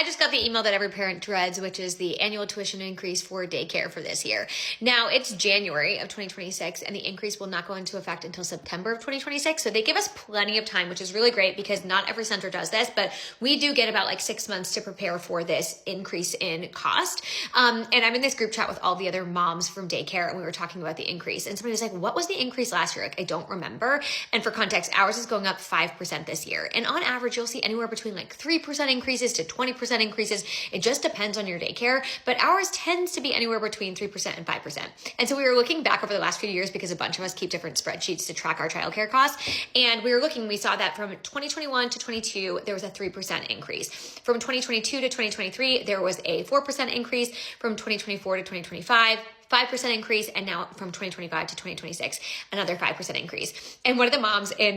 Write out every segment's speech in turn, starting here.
just got the email that every parent dreads, which is the annual tuition increase for daycare for this year. Now, it's January of 2026, and the increase will not go into effect until September of 2026. So they give us plenty of time, which is really great because not every center does this, but we do get about like 6 months to prepare for this increase in cost. And I'm in this group chat with all the other moms from daycare, and we were talking about the increase. And somebody was like, what was the increase last year? Like, I don't remember. And for context, ours is going up 5% this year. And on average, you'll see anywhere between like 3% increases to 20% increases. It just depends on your daycare, but ours tends to be anywhere between 3% and 5%. And so we were looking back over the last few years because a bunch of us keep different spreadsheets to track our childcare costs. And we saw that from 2021 to 22, there was a 3% increase. From 2022 to 2023, there was a 4% increase. From 2024 to 2025, 5% increase, and now from 2025 to 2026, another 5% increase. And one of the moms in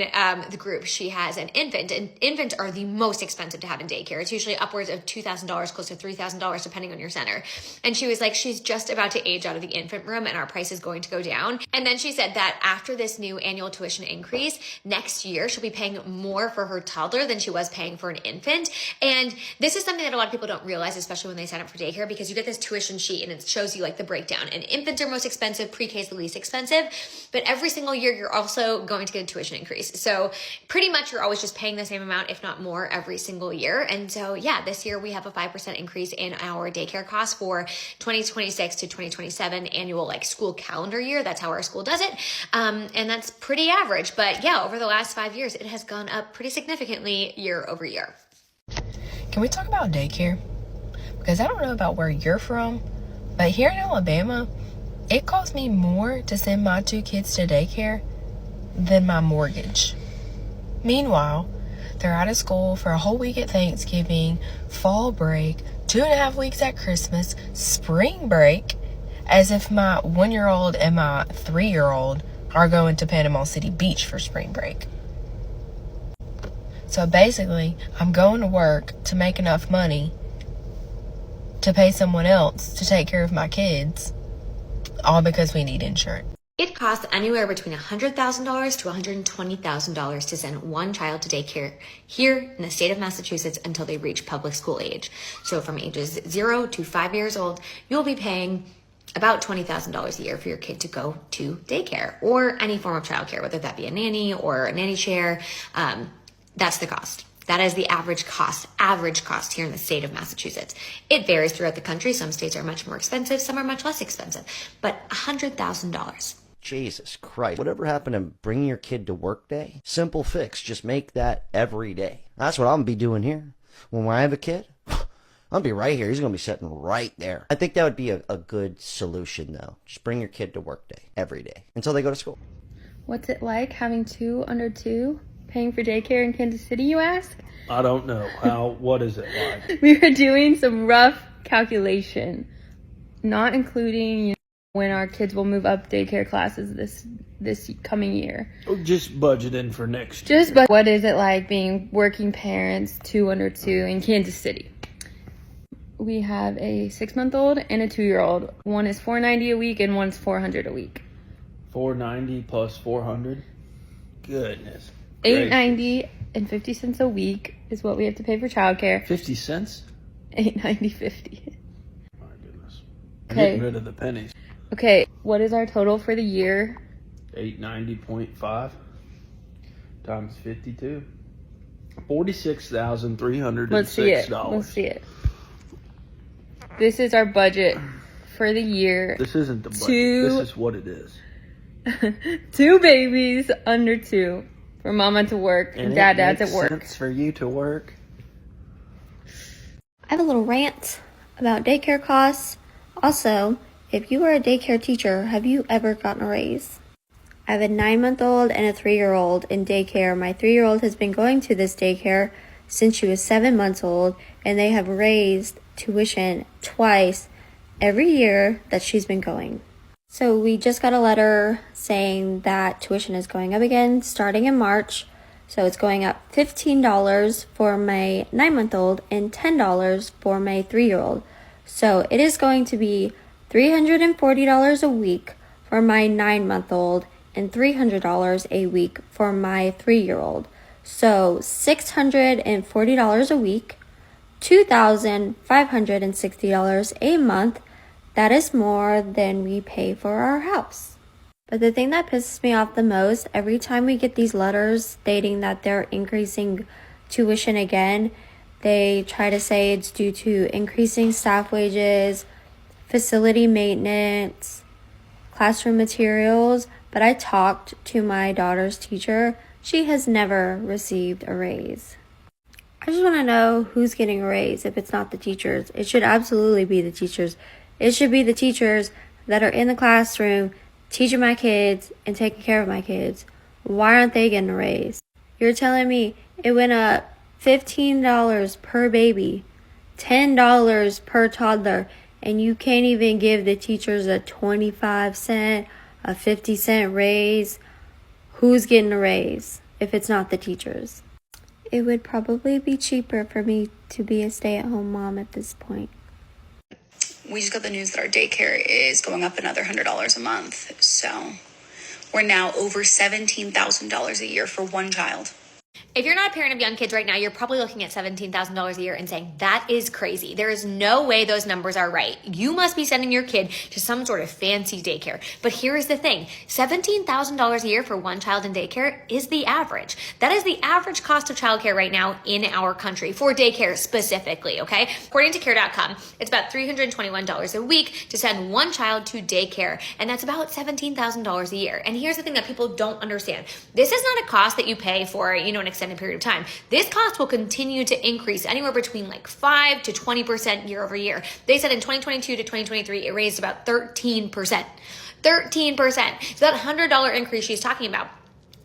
the group, she has an infant, and infants are the most expensive to have in daycare. It's usually upwards of $2,000, close to $3,000, depending on your center. And she was like, she's just about to age out of the infant room, and our price is going to go down. And then she said that after this new annual tuition increase, next year she'll be paying more for her toddler than she was paying for an infant. And this is something that a lot of people don't realize, especially when they sign up for daycare, because you get this tuition sheet and it shows you like the breakdown. And infants are most expensive, pre-K is the least expensive, but every single year you're also going to get a tuition increase. So pretty much you're always just paying the same amount, if not more, every single year. And so yeah, this year we have a 5% increase in our daycare costs for 2026 to 2027 annual like school calendar year. That's how our school does it. And that's pretty average. But yeah, over the last 5 years, it has gone up pretty significantly year over year. Can we talk about daycare? Because I don't know about where you're from, but here in Alabama, it costs me more to send my 2 kids to daycare than my mortgage. Meanwhile, they're out of school for a whole week at Thanksgiving, fall break, 2.5 weeks at Christmas, spring break, as if my 1-year-old and my 3-year-old are going to Panama City Beach for spring break. So basically, I'm going to work to make enough money to pay someone else to take care of my kids, all because we need insurance. It costs anywhere between $100,000 to $120,000 to send one child to daycare here in the state of Massachusetts until they reach public school age. So from ages 0 to 5 years old, you'll be paying about $20,000 a year for your kid to go to daycare or any form of childcare, whether that be a nanny or a nanny share. That's the cost. That is the average cost here in the state of Massachusetts. It varies throughout the country. Some states are much more expensive, some are much less expensive, but $100,000. Jesus Christ. Whatever happened to bringing your kid to work day? Simple fix. Just make that every day. That's what I'm going to be doing here. When I have a kid, I'm going to be right here. He's going to be sitting right there. I think that would be a good solution, though. Just bring your kid to work day every day until they go to school. What's it like having 2 under 2? Paying for daycare in Kansas City, you ask? I don't know. What is it like? We were doing some rough calculation, not including when our kids will move up daycare classes this coming year. Just budgeting for next year. What is it like being working parents, 2 under 2 in Kansas City? We have a 6-month-old and a 2-year-old. One is $490 a week and one's $400 a week. $490 plus $400? Goodness. $8.90 and 50 cents a week is what we have to pay for childcare. 50 cents? $8.90.50. My goodness. Okay. Getting rid of the pennies. Okay, what is our total for the year? 890.5 times 52. $46,306. Let's see it. This is our budget for the year. This isn't the budget. This is what it is. 2 babies under 2. For mama to work and dad's at work. Sense for you to work. I have a little rant about daycare costs. Also, if you are a daycare teacher, have you ever gotten a raise? I have a 9-month-old and a 3-year-old in daycare. My 3-year-old has been going to this daycare since she was 7 months old, and they have raised tuition twice every year that she's been going. So we just got a letter saying that tuition is going up again starting in March. So it's going up $15 for my 9-month-old and $10 for my 3-year-old. So it is going to be $340 a week for my 9-month-old and $300 a week for my 3-year-old. So $640 a week, $2,560 a month. That is more than we pay for our house. But the thing that pisses me off the most, every time we get these letters stating that they're increasing tuition again, they try to say it's due to increasing staff wages, facility maintenance, classroom materials. But I talked to my daughter's teacher. She has never received a raise. I just want to know who's getting a raise if it's not the teachers. It should absolutely be the teachers. It should be the teachers that are in the classroom teaching my kids and taking care of my kids. Why aren't they getting a raise? You're telling me it went up $15 per baby, $10 per toddler, and you can't even give the teachers a 25-cent, a 50-cent raise? Who's getting a raise if it's not the teachers? It would probably be cheaper for me to be a stay-at-home mom at this point. We just got the news that our daycare is going up another $100 a month. So we're now over $17,000 a year for one child. If you're not a parent of young kids right now, you're probably looking at $17,000 a year and saying, that is crazy. There is no way those numbers are right. You must be sending your kid to some sort of fancy daycare. But here's the thing, $17,000 a year for one child in daycare is the average. That is the average cost of childcare right now in our country, for daycare specifically, okay? According to care.com, it's about $321 a week to send one child to daycare, and that's about $17,000 a year. And here's the thing that people don't understand. This is not a cost that you pay for, an extended period of time. This cost will continue to increase anywhere between like 5 to 20% year over year. They said in 2022 to 2023, it raised about 13%. 13%. So that $100 increase she's talking about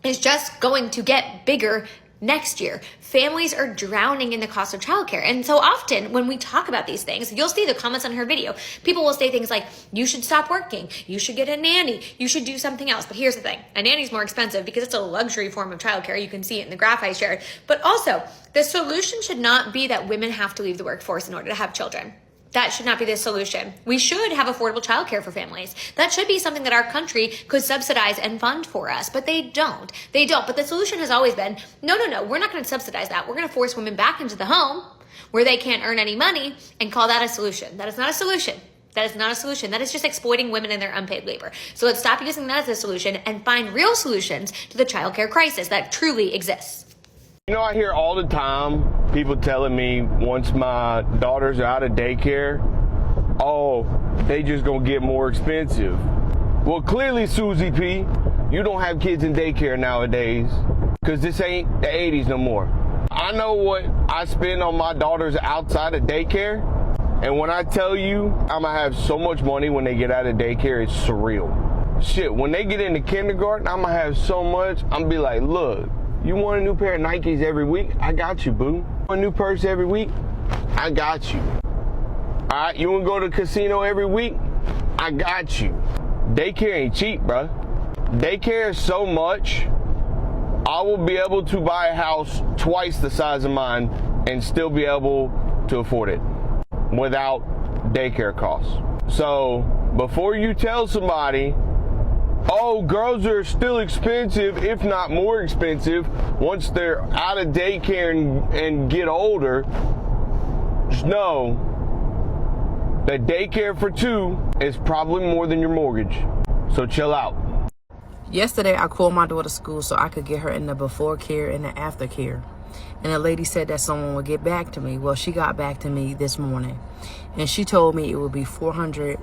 is just going to get bigger next year. Families are drowning in the cost of childcare. And so often when we talk about these things, you'll see the comments on her video. People will say things like, you should stop working. You should get a nanny. You should do something else. But here's the thing. A nanny's more expensive because it's a luxury form of childcare. You can see it in the graph I shared. But also, the solution should not be that women have to leave the workforce in order to have children. That should not be the solution. We should have affordable childcare for families. That should be something that our country could subsidize and fund for us, but they don't. They don't. But the solution has always been, no, we're not going to subsidize that. We're going to force women back into the home where they can't earn any money and call that a solution. That is not a solution. That is not a solution. That is just exploiting women in their unpaid labor. So let's stop using that as a solution and find real solutions to the childcare crisis that truly exists. I hear all the time people telling me once my daughters are out of daycare, oh, they just gonna get more expensive. Well, clearly, Susie P., you don't have kids in daycare nowadays because this ain't the 80s no more. I know what I spend on my daughters outside of daycare, and when I tell you I'm gonna have so much money when they get out of daycare, it's surreal. Shit, when they get into kindergarten, I'm gonna have so much, I'm gonna be like, look, you want a new pair of Nikes every week? I got you, boo. A new purse every week? I got you. All right, you want to go to the casino every week? I got you. Daycare ain't cheap, bruh. Daycare is so much, I will be able to buy a house twice the size of mine and still be able to afford it without daycare costs. So before you tell somebody, oh, girls are still expensive, if not more expensive, once they're out of daycare and get older, just know that daycare for two is probably more than your mortgage. So chill out. Yesterday, I called my daughter to school so I could get her in the before care and the after care. And the lady said that someone would get back to me. Well, she got back to me this morning. And she told me it would be $450.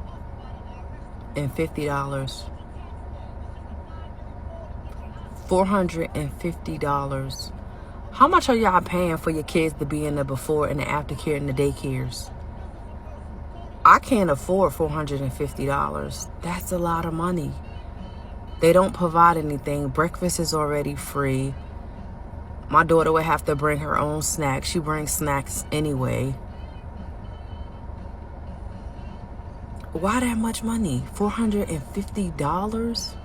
$450. How much are y'all paying for your kids to be in the before and the after care and the daycares? I can't afford $450. That's a lot of money. They don't provide anything. Breakfast is already free. My daughter would have to bring her own snacks. She brings snacks anyway. Why that much money? $450?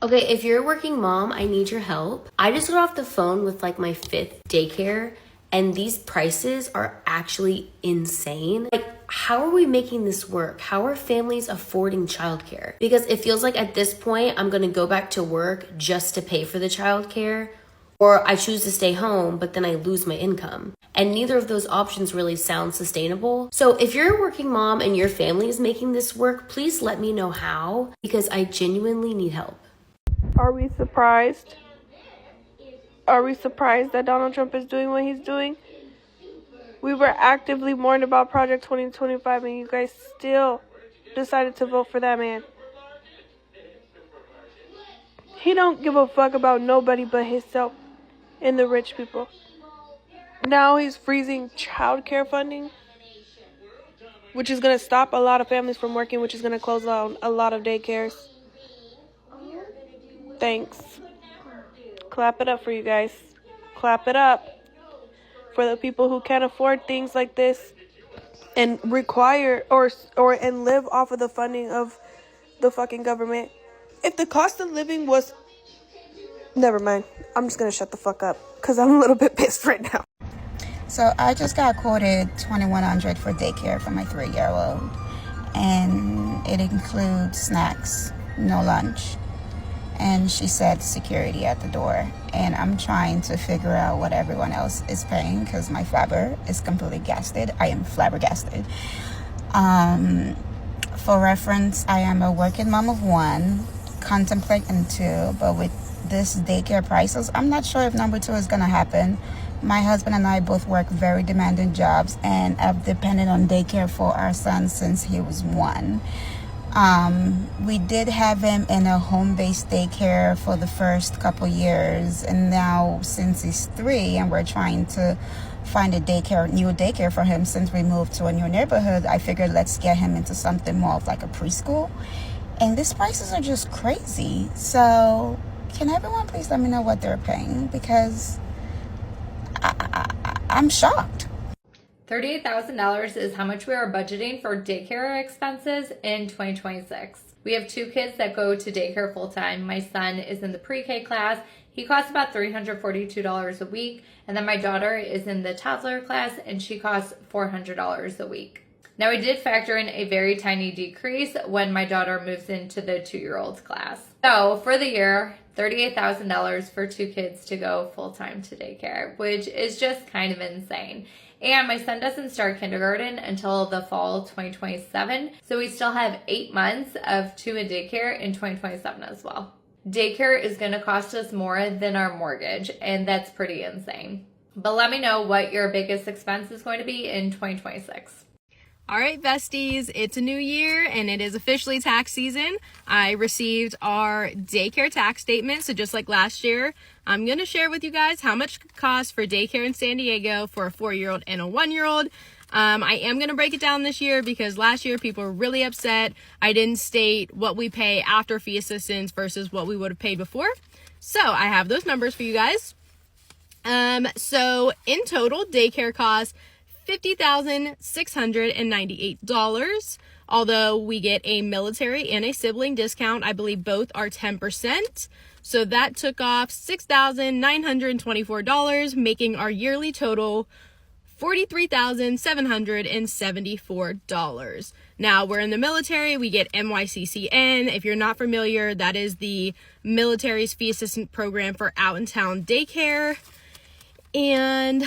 Okay, if you're a working mom, I need your help. I just got off the phone with like my 5th daycare, and these prices are actually insane. Like, how are we making this work? How are families affording childcare? Because it feels like at this point, I'm gonna go back to work just to pay for the childcare, or I choose to stay home, but then I lose my income. And neither of those options really sound sustainable. So if you're a working mom and your family is making this work, please let me know how, because I genuinely need help. Are we surprised? Are we surprised that Donald Trump is doing what he's doing? We were actively warned about Project 2025 and you guys still decided to vote for that man. He don't give a fuck about nobody but himself and the rich people. Now he's freezing childcare funding, which is going to stop a lot of families from working, which is going to close down a lot of daycares. Thanks. Clap it up for you guys. Clap it up for the people who can't afford things like this and require or and live off of the funding of the fucking government. If the cost of living was... Never mind. I'm just going to shut the fuck up because I'm a little bit pissed right now. So I just got quoted $2,100 for daycare for my 3-year-old, and it includes snacks, no lunch, and she said security at the door. And I'm trying to figure out what everyone else is paying because my flabber is completely gasted. I am flabbergasted. For reference, I am a working mom of 1, contemplating 2, but with this daycare prices, I'm not sure if number 2 is going to happen. My husband and I both work very demanding jobs and have depended on daycare for our son since he was 1. We did have him in a home-based daycare for the first couple years, and now since he's 3 and we're trying to find a new daycare for him since we moved to a new neighborhood, I figured let's get him into something more of like a preschool. And these prices are just crazy. So can everyone please let me know what they're paying, because I'm shocked. $38,000 is how much we are budgeting for daycare expenses in 2026. We have 2 kids that go to daycare full-time. My son is in the pre-K class. He costs about $342 a week. And then my daughter is in the toddler class and she costs $400 a week. Now, we did factor in a very tiny decrease when my daughter moves into the 2-year-old class. So for the year, $38,000 for 2 kids to go full-time to daycare, which is just kind of insane. And my son doesn't start kindergarten until the fall 2027. So we still have 8 months of 2 in daycare in 2027 as well. Daycare is going to cost us more than our mortgage, and that's pretty insane. But let me know what your biggest expense is going to be in 2026. All right, besties, it's a new year and it is officially tax season. I received our daycare tax statement. So just like last year, I'm going to share with you guys how much it costs for daycare in San Diego for a 4-year-old and a 1-year-old. I am going to break it down this year because last year people were really upset. I didn't state what we pay after fee assistance versus what we would have paid before. So I have those numbers for you guys. So in total, daycare costs $50,698. Although we get a military and a sibling discount, I believe both are 10%. So that took off $6,924, making our yearly total $43,774. Now, we're in the military. We get NYCCN. If you're not familiar, that is the military's fee assistance program for out-in-town daycare. And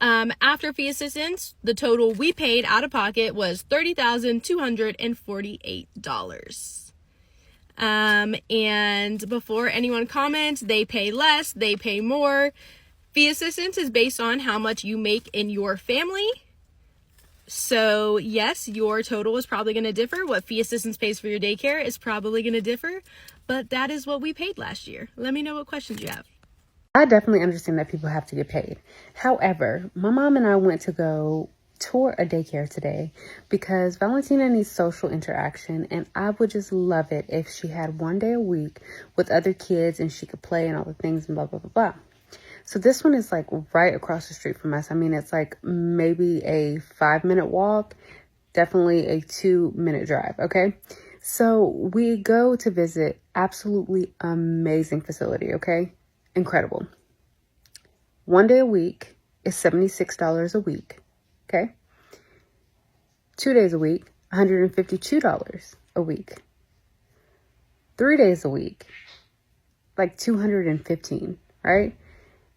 after fee assistance, the total we paid out of pocket was $30,248. And before anyone comments, they pay less, they pay more. Fee assistance is based on how much you make in your family. So yes, your total is probably going to differ. What fee assistance pays for your daycare is probably going to differ, but that is what we paid last year. Let me know what questions you have. I definitely understand that people have to get paid. However, my mom and I went to go tour a daycare today because Valentina needs social interaction, and I would just love it if she had 1 day a week with other kids and she could play and all the things and blah, blah, blah, blah. So this one is like right across the street from us. I mean, it's like maybe a 5-minute walk, definitely a 2-minute drive, okay? So we go to visit absolutely amazing facility, okay? Incredible. 1 day a week is $76 a week. Okay. 2 days a week, $152 a week. 3 days a week, like $215, right?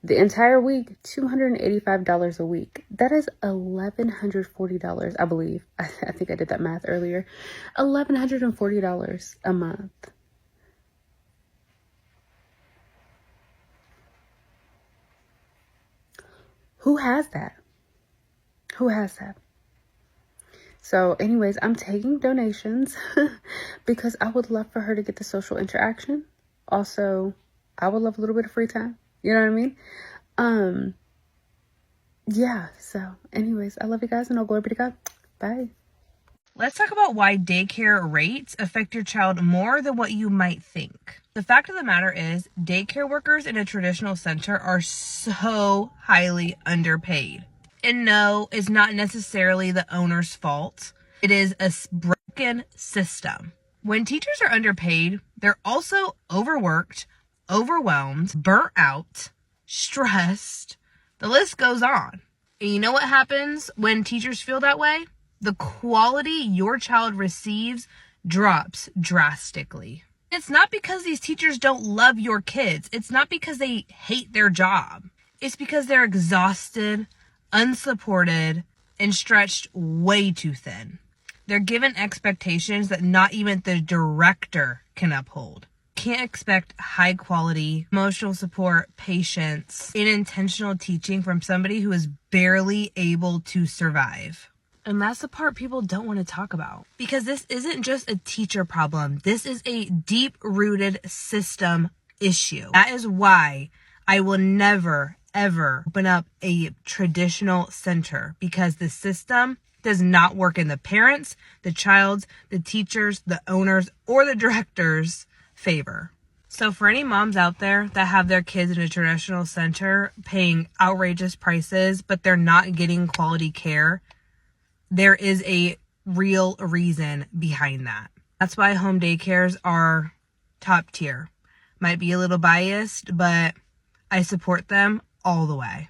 The entire week, $285 a week. That is $1,140, I believe. I think I did that math earlier. $1,140 a month. Who has that? Who has that? So anyways, I'm taking donations because I would love for her to get the social interaction. Also, I would love a little bit of free time. You know what I mean? Yeah, so anyways, I love you guys and all glory be to God. Bye. Let's talk about why daycare rates affect your child more than what you might think. The fact of the matter is, daycare workers in a traditional center are so highly underpaid. And no, it's not necessarily the owner's fault. It is a broken system. When teachers are underpaid, they're also overworked, overwhelmed, burnt out, stressed. The list goes on. And you know what happens when teachers feel that way? The quality your child receives drops drastically. It's not because these teachers don't love your kids. It's not because they hate their job. It's because they're exhausted, unsupported, and stretched way too thin. They're given expectations that not even the director can uphold. Can't expect high quality emotional support, patience, and intentional teaching from somebody who is barely able to survive. And that's the part people don't want to talk about. Because this isn't just a teacher problem. This is a deep-rooted system issue. That is why I will never, ever open up a traditional center. Because the system does not work in the parents, the child's, the teachers, the owners, or the director's favor. So for any moms out there that have their kids in a traditional center paying outrageous prices, but they're not getting quality care, there is a real reason behind that. That's why home daycares are top tier. Might be a little biased, but I support them all the way.